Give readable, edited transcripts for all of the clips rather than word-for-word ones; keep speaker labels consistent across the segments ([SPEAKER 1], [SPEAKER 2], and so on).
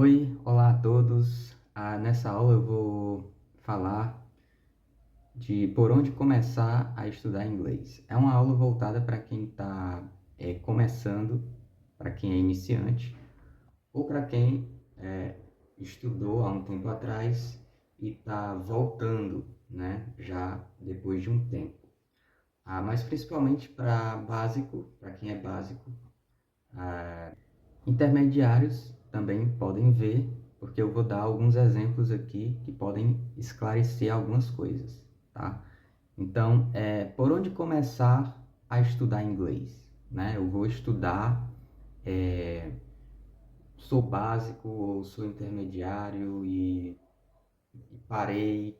[SPEAKER 1] Oi, olá a todos. Nessa aula eu vou falar de por onde começar a estudar inglês. É uma aula voltada para quem está começando, para quem é iniciante, ou para quem estudou há um tempo atrás e está voltando, né, já depois de um tempo. Mas principalmente para básico, para quem é básico. Intermediários também podem ver, porque eu vou dar alguns exemplos aqui que podem esclarecer algumas coisas, tá? Então, por onde começar a estudar inglês, né? Eu vou estudar, sou básico ou sou intermediário e parei,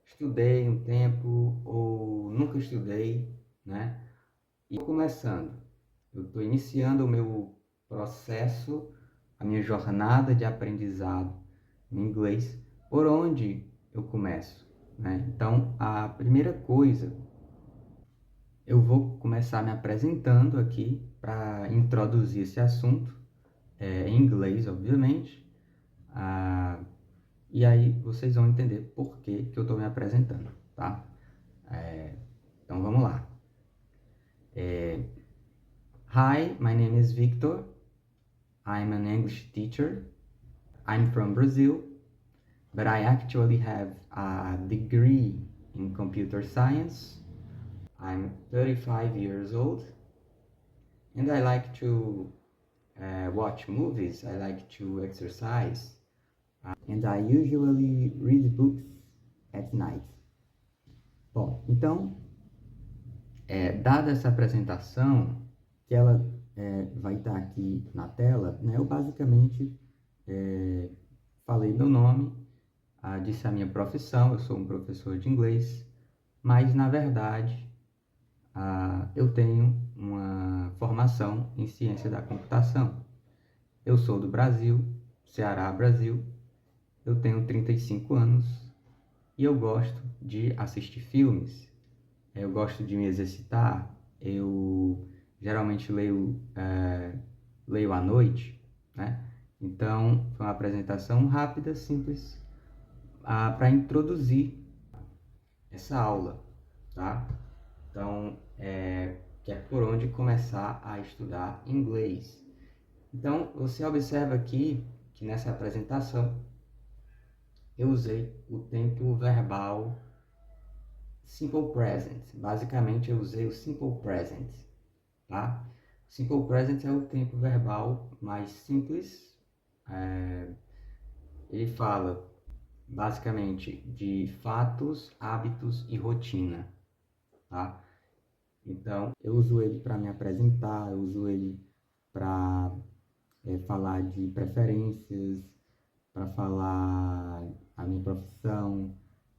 [SPEAKER 1] estudei um tempo ou nunca estudei, né? E estou começando, eu estou iniciando o meu processo, a minha jornada de aprendizado em inglês, por onde eu começo, né? Então, a primeira coisa, eu vou começar me apresentando aqui para introduzir esse assunto, em inglês, obviamente, e aí vocês vão entender por que eu estou me apresentando, tá? Então, vamos lá. Hi, my name is Victor. I'm an English teacher. I'm from Brazil, but I actually have a degree in computer science. I'm 35 years old, and I like to watch movies. I like to exercise, and I usually read books at night. Bom, então, dada essa apresentação, que ela vai estar aqui na tela, né, eu basicamente falei meu nome, disse a minha profissão, eu sou um professor de inglês, mas na verdade eu tenho uma formação em ciência da computação. Eu sou do Brasil, Ceará, Brasil, eu tenho 35 anos e eu gosto de assistir filmes, eu gosto de me exercitar, eu geralmente leio à noite, né? Então, foi uma apresentação rápida, simples, para introduzir essa aula, tá? Então, que é por onde começar a estudar inglês. Então, você observa aqui que nessa apresentação eu usei o tempo verbal simple present. Basicamente, eu usei o simple present, tá? Simple present é o tempo verbal mais simples. Ele fala basicamente de fatos, hábitos e rotina, tá? Então, eu uso ele para me apresentar, eu uso ele para falar de preferências, para falar a minha profissão,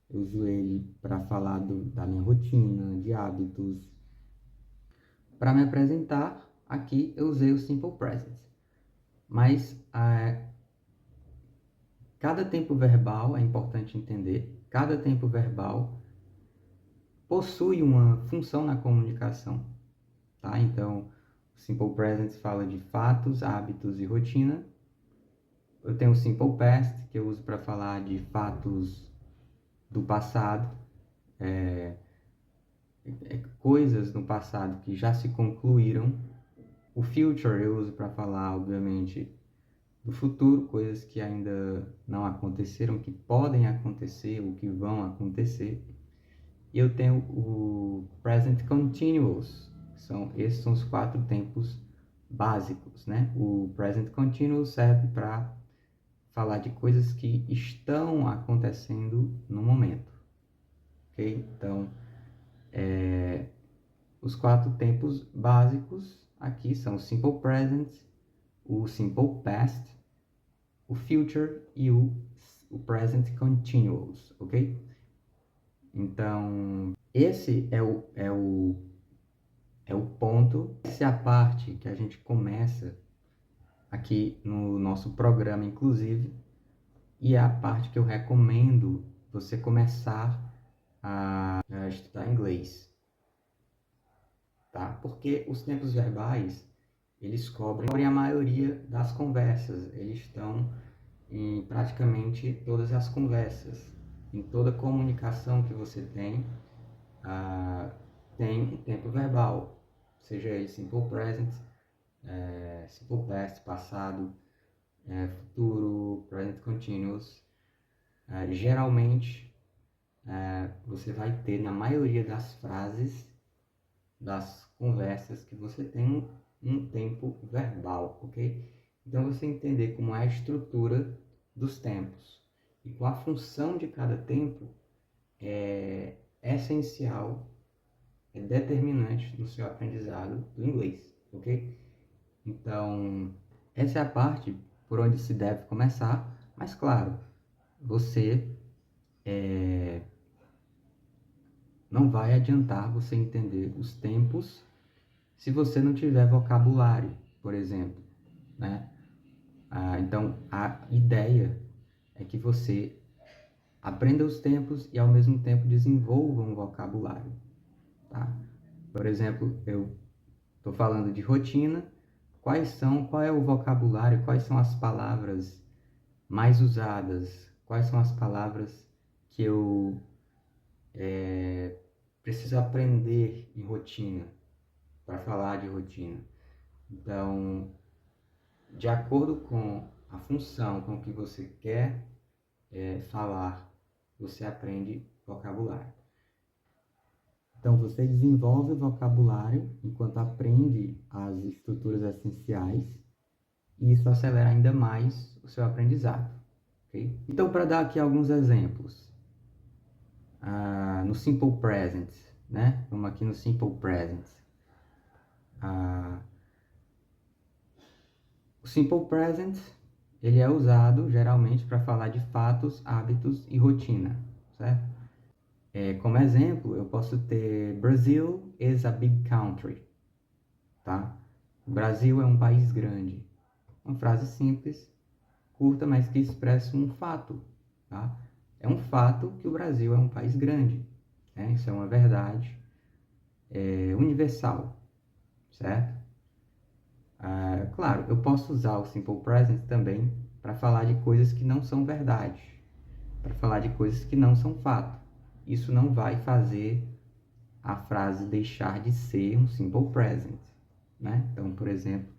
[SPEAKER 1] eu uso ele para falar da minha rotina, de hábitos. Para me apresentar, aqui eu usei o Simple Present. Mas cada tempo verbal, é importante entender, cada tempo verbal possui uma função na comunicação, tá? Então, o Simple Present fala de fatos, hábitos e rotina. Eu tenho o Simple Past, que eu uso para falar de fatos do passado, coisas no passado que já se concluíram. O Future eu uso para falar, obviamente, do futuro, coisas que ainda não aconteceram, que podem acontecer ou que vão acontecer. E eu tenho o Present Continuous, esses são os 4 tempos básicos, né? O Present Continuous serve para falar de coisas que estão acontecendo no momento, ok? Então, os 4 tempos básicos aqui são o Simple Present, o Simple Past, o Future e o Present Continuous, ok? Então, esse é o ponto, essa é a parte que a gente começa aqui no nosso programa, inclusive, e é a parte que eu recomendo você começar a estudar inglês, tá? Porque os tempos verbais, eles cobrem a maioria das conversas, eles estão em praticamente todas as conversas, em toda comunicação que você tem, tem um tempo verbal, seja ele simple present, simple past, passado, futuro, present continuous. Geralmente, você vai ter na maioria das frases, das conversas que você tem um tempo verbal, ok? Então você entender como é a estrutura dos tempos e qual a função de cada tempo é essencial, é determinante no seu aprendizado do inglês, ok? Então, essa é a parte por onde se deve começar, mas claro, você não vai adiantar você entender os tempos se você não tiver vocabulário, por exemplo, né? Então, a ideia é que você aprenda os tempos e, ao mesmo tempo, desenvolva um vocabulário, tá? Por exemplo, eu estou falando de rotina, qual é o vocabulário, quais são as palavras mais usadas, quais são as palavras que eu preciso aprender em rotina, para falar de rotina. Então, de acordo com a função, com o que você quer falar, você aprende vocabulário. Então, você desenvolve o vocabulário enquanto aprende as estruturas essenciais e isso acelera ainda mais o seu aprendizado. Okay? Então, para dar aqui alguns exemplos, no Simple Present, né? Vamos aqui no Simple Present. O Simple Present, ele é usado geralmente para falar de fatos, hábitos e rotina, certo? Como exemplo, eu posso ter Brazil is a big country, tá? O Brasil é um país grande. Uma frase simples, curta, mas que expressa um fato, tá? É um fato que o Brasil é um país grande, né? Isso é uma verdade universal, certo? Claro, eu posso usar o Simple Present também para falar de coisas que não são verdade, para falar de coisas que não são fato. Isso não vai fazer a frase deixar de ser um Simple Present, né? Então, por exemplo,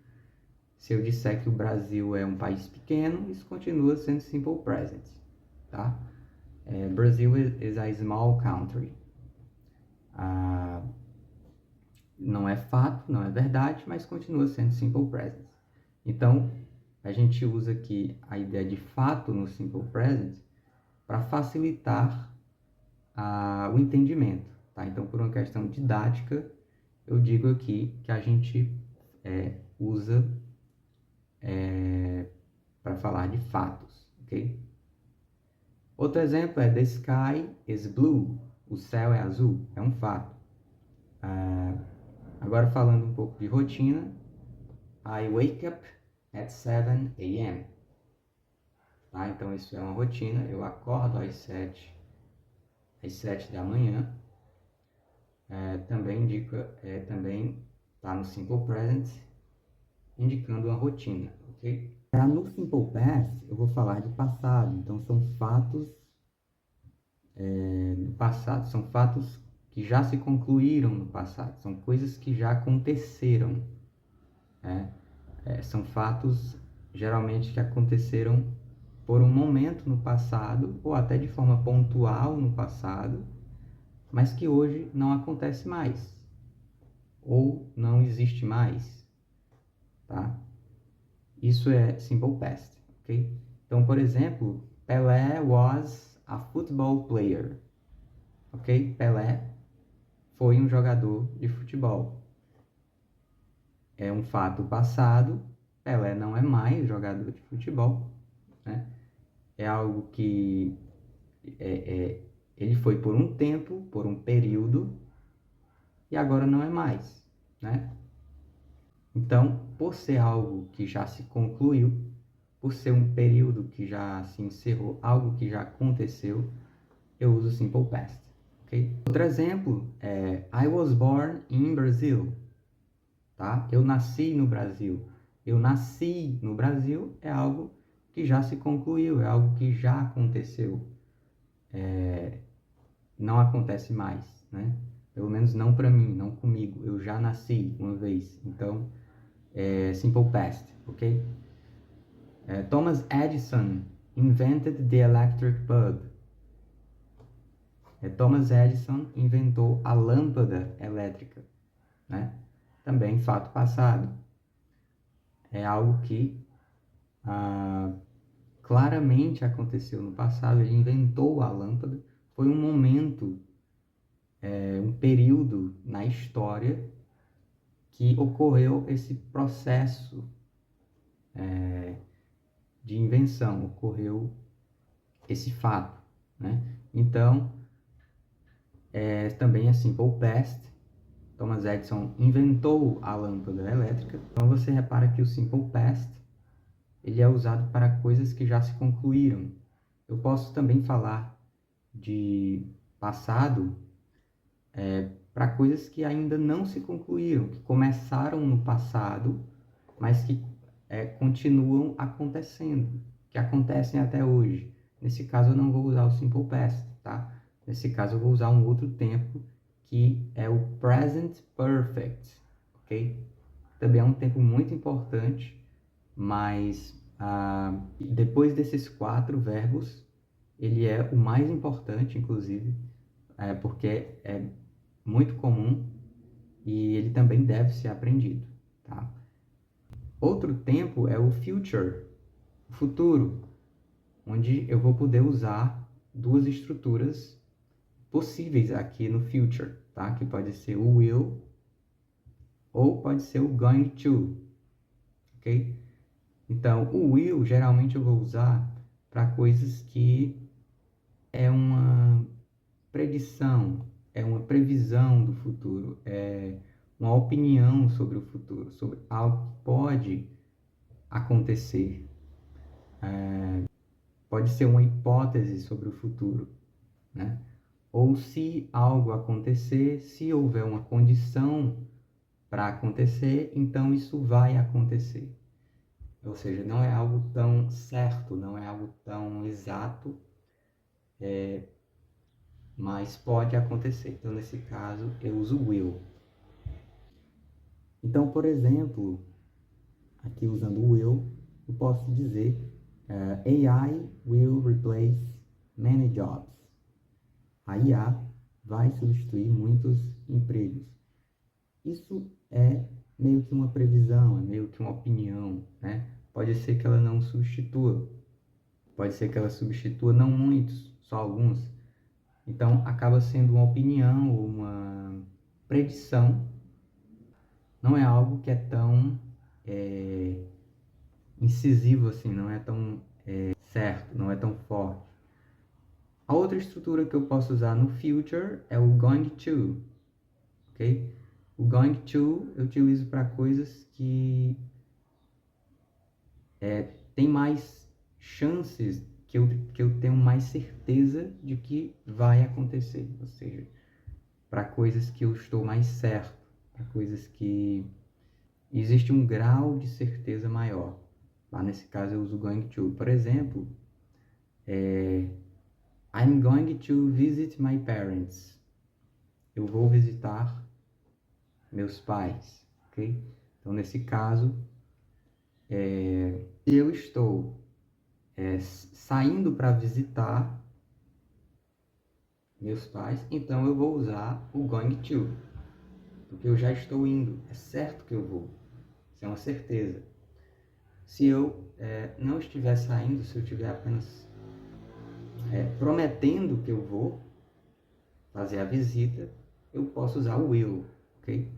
[SPEAKER 1] se eu disser que o Brasil é um país pequeno, isso continua sendo Simple Present, tá? Brazil is a small country. Não é fato, não é verdade, mas continua sendo Simple Present. Então, a gente usa aqui a ideia de fato no Simple Present para facilitar o entendimento, tá? Então, por uma questão didática, eu digo aqui que a gente usa para falar de fatos, ok? Outro exemplo é The sky is blue. O céu é azul, é um fato. Agora falando um pouco de rotina, I wake up at 7 a.m. Tá? Então isso é uma rotina, eu acordo às 7 da manhã. Também indica, também está no Simple Present, indicando uma rotina, ok? No Simple Past, eu vou falar de passado, então são fatos do passado, são fatos que já se concluíram no passado, são coisas que já aconteceram, né? São fatos geralmente que aconteceram por um momento no passado, ou até de forma pontual no passado, mas que hoje não acontece mais, ou não existe mais, tá? Isso é Simple Past, ok? Então, por exemplo, Pelé was a football player, ok? Pelé foi um jogador de futebol. É um fato passado, Pelé não é mais jogador de futebol, né? É algo que ele foi por um tempo, por um período, e agora não é mais, né? Então, por ser algo que já se concluiu, por ser um período que já se encerrou, algo que já aconteceu, eu uso Simple Past, ok? Outro exemplo é I was born in Brazil, tá? Eu nasci no Brasil. Eu nasci no Brasil é algo que já se concluiu, é algo que já aconteceu. Não acontece mais, né? Pelo menos não para mim, não comigo. Eu já nasci uma vez. Então, é simple past, ok? Thomas Edison invented the electric bulb. Thomas Edison inventou a lâmpada elétrica, né? Também fato passado. É algo que claramente aconteceu no passado. Ele inventou a lâmpada. Foi um momento, um período na história que ocorreu esse processo de invenção, ocorreu esse fato, né? Então, também é simple past. Thomas Edison inventou a lâmpada elétrica. Então você repara que o simple past ele é usado para coisas que já se concluíram. Eu posso também falar de passado para coisas que ainda não se concluíram, que começaram no passado, mas que continuam acontecendo, que acontecem até hoje. Nesse caso eu não vou usar o simple past, tá? Nesse caso eu vou usar um outro tempo que é o present perfect, ok? Também é um tempo muito importante, mas depois desses 4 verbos, ele é o mais importante, inclusive, porque é muito comum e ele também deve ser aprendido, tá? Outro tempo é o future, o futuro, onde eu vou poder usar 2 estruturas possíveis aqui no future, tá? Que pode ser o will ou pode ser o going to, ok? Então, o will geralmente eu vou usar para coisas que é uma predição, é uma previsão do futuro, é uma opinião sobre o futuro, sobre algo que pode acontecer. Pode ser uma hipótese sobre o futuro, né? Ou se algo acontecer, se houver uma condição para acontecer, então isso vai acontecer. Ou seja, não é algo tão certo, não é algo tão exato, mas pode acontecer. Então, nesse caso, eu uso will. Então, por exemplo, aqui usando o will, eu posso dizer AI will replace many jobs. A IA vai substituir muitos empregos. Isso é meio que uma previsão, é meio que uma opinião, né? Pode ser que ela não substitua, pode ser que ela substitua não muitos, só alguns. Então, acaba sendo uma opinião ou uma predição, não é algo que é tão incisivo assim, não é tão certo, não é tão forte. A outra estrutura que eu posso usar no future é o going to, ok? O going to eu utilizo para coisas que tem mais chances, que eu tenho mais certeza de que vai acontecer, ou seja, para coisas que eu estou mais certo, para coisas que existe um grau de certeza maior. Lá nesse caso eu uso going to. Por exemplo, I'm going to visit my parents. Eu vou visitar meus pais, ok? Então, nesse caso, se eu estou saindo para visitar meus pais, então eu vou usar o going to, porque eu já estou indo, é certo que eu vou, isso é uma certeza. Se eu não estiver saindo, se eu estiver apenas prometendo que eu vou fazer a visita, eu posso usar o will, ok?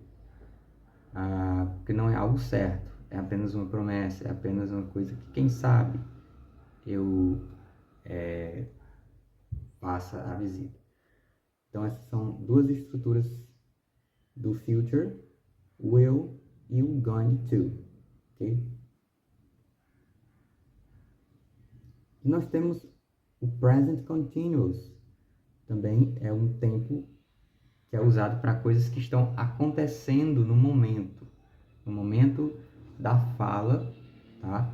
[SPEAKER 1] Porque não é algo certo, é apenas uma promessa, é apenas uma coisa que, quem sabe, eu faça a visita. Então, essas são 2 estruturas do future, will e o going to, ok? E nós temos o present continuous, também é um tempo que é usado para coisas que estão acontecendo no momento. no momento da fala, tá?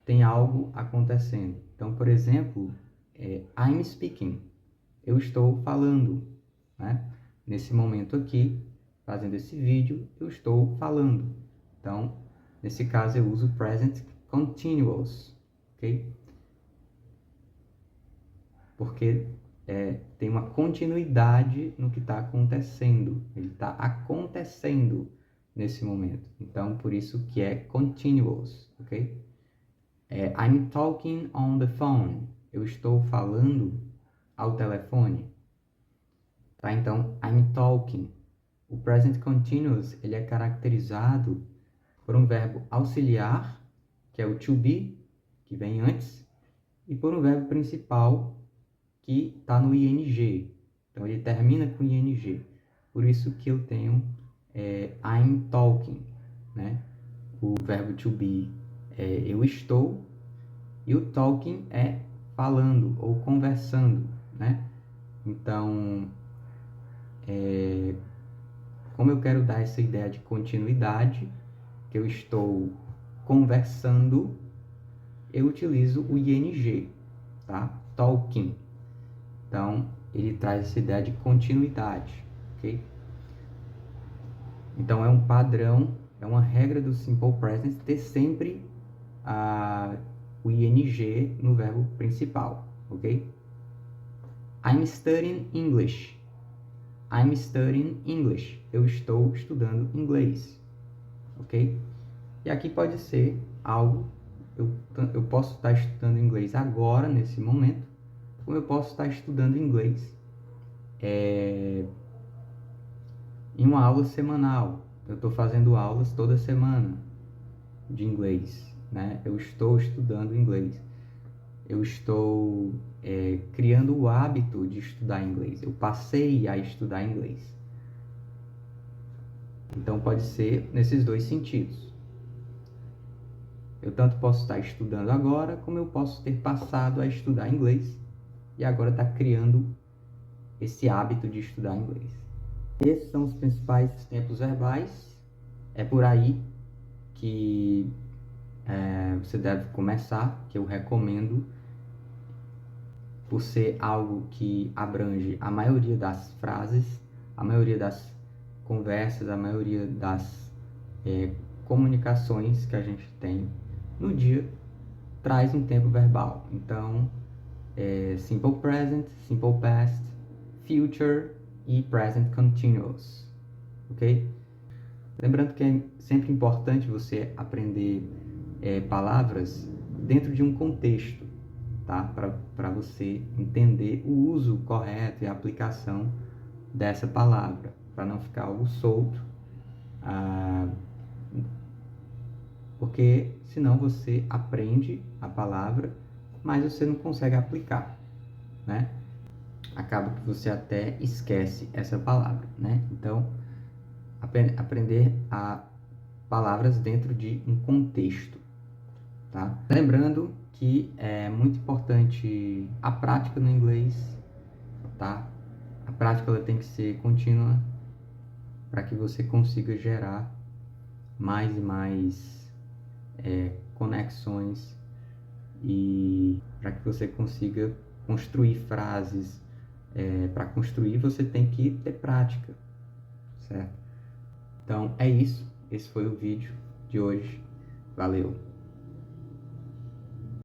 [SPEAKER 1] Tem algo acontecendo. Então, por exemplo, I'm speaking. Eu estou falando, né? Nesse momento aqui, fazendo esse vídeo, eu estou falando. Então, nesse caso, eu uso present continuous, ok? Porque tem uma continuidade no que está acontecendo. Ele está acontecendo nesse momento. Então, por isso que é continuous, ok? I'm talking on the phone. Eu estou falando ao telefone. Tá? Então, I'm talking. O present continuous, ele é caracterizado por um verbo auxiliar, que é o to be, que vem antes, e por um verbo principal, que está no ing. Então, ele termina com ing. Por isso que eu tenho I'm talking, né? O verbo to be é eu estou, e o talking é falando ou conversando, né? Então, como eu quero dar essa ideia de continuidade, que eu estou conversando, eu utilizo o ing, tá? Talking. Então, ele traz essa ideia de continuidade, ok? Então, é um padrão, é uma regra do Simple Present ter sempre o ing no verbo principal, ok? I'm studying English. I'm studying English. Eu estou estudando inglês, ok? E aqui pode ser algo, eu posso estar estudando inglês agora, nesse momento, como eu posso estar estudando inglês em uma aula semanal. Eu estou fazendo aulas toda semana de inglês, né? Eu estou estudando inglês. Eu estou criando o hábito de estudar inglês. Eu passei a estudar inglês. Então, pode ser nesses dois sentidos. Eu tanto posso estar estudando agora, como eu posso ter passado a estudar inglês e agora estar criando esse hábito de estudar inglês. Esses são os principais tempos verbais. É por aí que você deve começar, que eu recomendo, por ser algo que abrange a maioria das frases, a maioria das conversas, a maioria das comunicações que a gente tem no dia, traz um tempo verbal. Então, Simple Present, Simple Past, Future e Present Continuous, ok? Lembrando que é sempre importante você aprender palavras dentro de um contexto, tá? Para você entender o uso correto e a aplicação dessa palavra, para não ficar algo solto, porque senão você aprende a palavra, mas você não consegue aplicar, né? Acaba que você até esquece essa palavra, né? Então, aprender a palavras dentro de um contexto, tá? Lembrando que é muito importante a prática no inglês, tá? A prática ela tem que ser contínua para que você consiga gerar mais e mais conexões e para que você consiga construir frases. Para construir você tem que ter prática, certo? Então é isso, esse foi o vídeo de hoje, valeu!